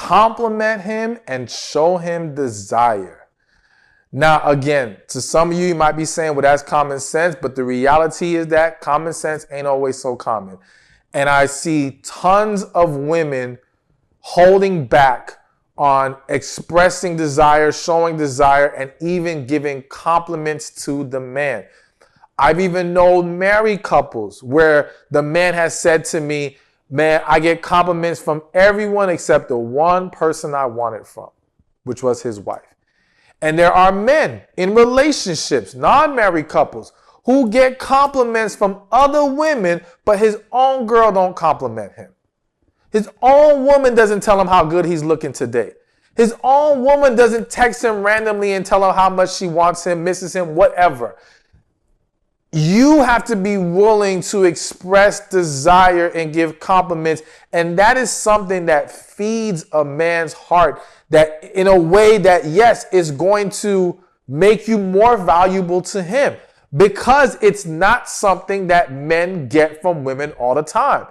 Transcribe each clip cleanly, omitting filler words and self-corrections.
compliment him and show him desire. Now, again, to some of you, you might be saying, well, that's common sense, but the reality is that common sense ain't always so common. And I see tons of women holding back on expressing desire, showing desire, and even giving compliments to the man. I've even known married couples where the man has said to me, man, I get compliments from everyone except the one person I want it from, which was his wife. And there are men in relationships, non-married couples, who get compliments from other women, but his own girl don't compliment him. His own woman doesn't tell him how good he's looking today. His own woman doesn't text him randomly and tell him how much she wants him, misses him, whatever. You have to be willing to express desire and give compliments. And that is something that feeds a man's heart, that in a way that, yes, is going to make you more valuable to him, because it's not something that men get from women all the time.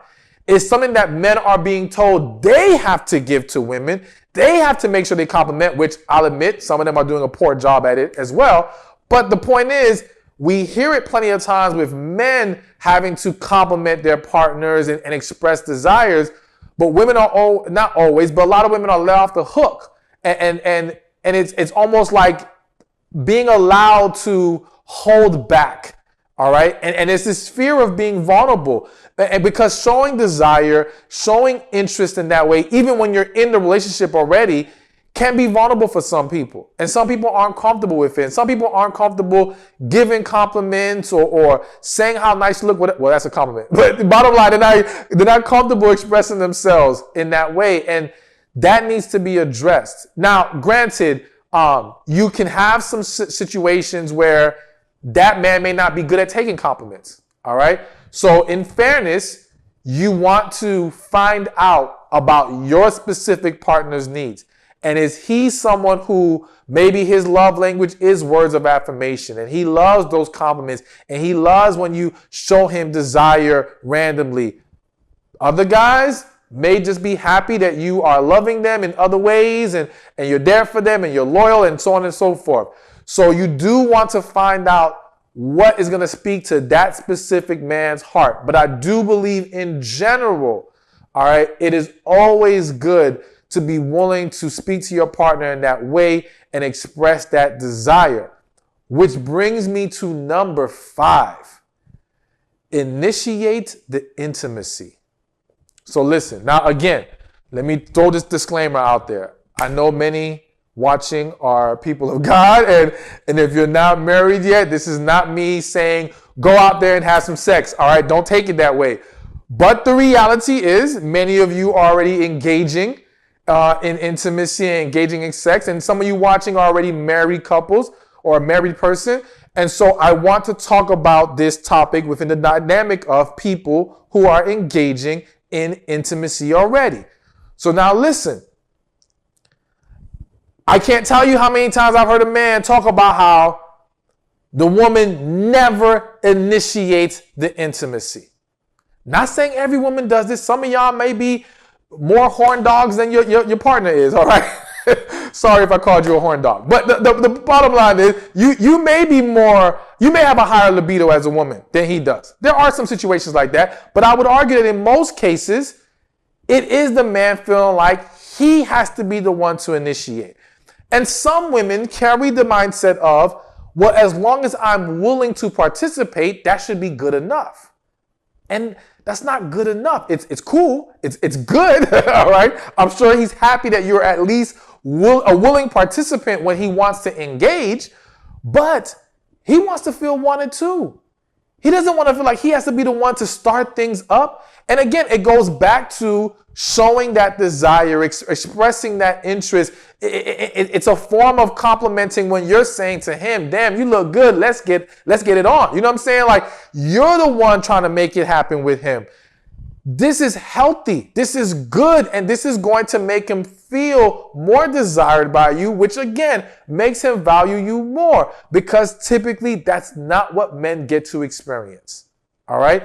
It's something that men are being told they have to give to women. They have to make sure they compliment, which I'll admit, some of them are doing a poor job at it as well. But the point is, we hear it plenty of times with men having to compliment their partners and express desires, but women are not always, but a lot of women are let off the hook. And it's almost like being allowed to hold back. All right. And it's this fear of being vulnerable. And because showing desire, showing interest in that way, even when you're in the relationship already, can be vulnerable for some people. And some people aren't comfortable with it. And some people aren't comfortable giving compliments or saying how nice you look. Well, that's a compliment. But the bottom line, they're not comfortable expressing themselves in that way. And that needs to be addressed. Now, granted, you can have some situations where that man may not be good at taking compliments. All right. So in fairness, you want to find out about your specific partner's needs. And is he someone who maybe his love language is words of affirmation, and he loves those compliments, and he loves when you show him desire randomly? Other guys may just be happy that you are loving them in other ways, and you're there for them, and you're loyal, and so on and so forth. So you do want to find out what is going to speak to that specific man's heart. But I do believe in general, all right, it is always good to be willing to speak to your partner in that way and express that desire. Which brings me to number 5. Initiate the intimacy. So listen, now again, let me throw this disclaimer out there. I know many watching are people of God, and if you're not married yet, this is not me saying go out there and have some sex. All right, don't take it that way. But the reality is many of you are already engaging in intimacy and engaging in sex. And some of you watching are already married couples or a married person. And so I want to talk about this topic within the dynamic of people who are engaging in intimacy already. So now listen, I can't tell you how many times I've heard a man talk about how the woman never initiates the intimacy. Not saying every woman does this. Some of y'all may be more horn dogs than your partner is, all right? Sorry if I called you a horn dog. But the bottom line is you may have a higher libido as a woman than he does. There are some situations like that, but I would argue that in most cases, it is the man feeling like he has to be the one to initiate. And some women carry the mindset of, well, as long as I'm willing to participate, that should be good enough. And that's not good enough. It's cool. It's good. All right. I'm sure he's happy that you're at least a willing participant when he wants to engage, but he wants to feel wanted too. He doesn't want to feel like he has to be the one to start things up. And again, it goes back to showing that desire, expressing that interest. It's a form of complimenting when you're saying to him, damn, you look good. Let's get it on. You know what I'm saying? Like, you're the one trying to make it happen with him. This is healthy. This is good. And this is going to make him feel more desired by you, which again makes him value you more, because typically that's not what men get to experience. All right.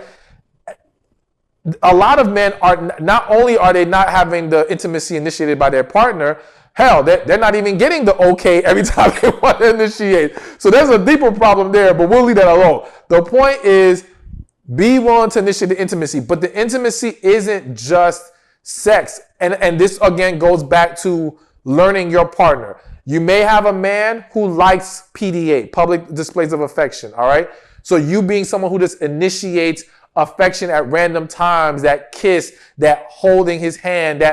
A lot of men are not only are they not having the intimacy initiated by their partner, hell, they're not even getting the okay every time they want to initiate. So there's a deeper problem there, but we'll leave that alone. The point is, be willing to initiate the intimacy, but the intimacy isn't just sex. And this again goes back to learning your partner. You may have a man who likes PDA, public displays of affection, all right? So you being someone who just initiates affection at random times, that kiss, that holding his hand,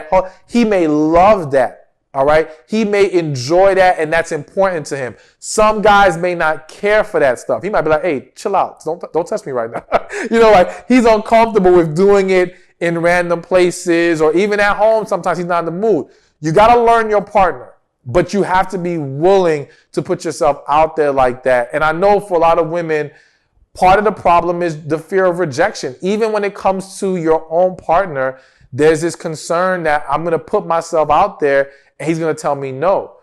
he may love that, all right? He may enjoy that, and that's important to him. Some guys may not care for that stuff. He might be like, hey, chill out. Don't touch me right now. Like he's uncomfortable with doing it in random places or even at home. Sometimes he's not in the mood. You got to learn your partner, but you have to be willing to put yourself out there like that. And I know for a lot of women, part of the problem is the fear of rejection. Even when it comes to your own partner, there's this concern that I'm going to put myself out there and he's going to tell me no.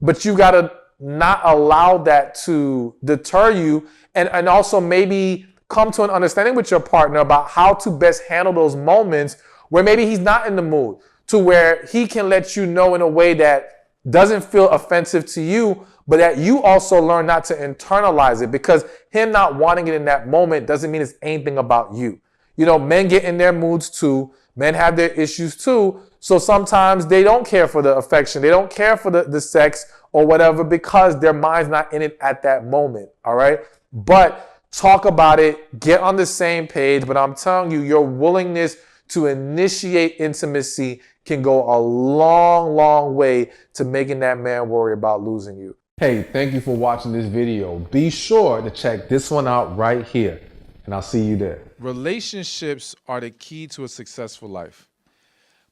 But you got to not allow that to deter you, and also maybe come to an understanding with your partner about how to best handle those moments where maybe he's not in the mood, to where he can let you know in a way that doesn't feel offensive to you, but that you also learn not to internalize it, because him not wanting it in that moment doesn't mean it's anything about you. Men get in their moods too. Men have their issues too. So sometimes they don't care for the affection. They don't care for the sex or whatever because their mind's not in it at that moment. All right. But talk about it. Get on the same page. But I'm telling you, your willingness to initiate intimacy can go a long, long way to making that man worry about losing you. Hey, thank you for watching this video. Be sure to check this one out right here, and I'll see you there. Relationships are the key to a successful life.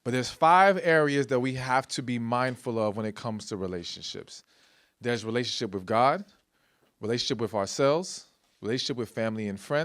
But there's 5 areas that we have to be mindful of when it comes to relationships. There's relationship with God, relationship with ourselves, relationship with family and friends,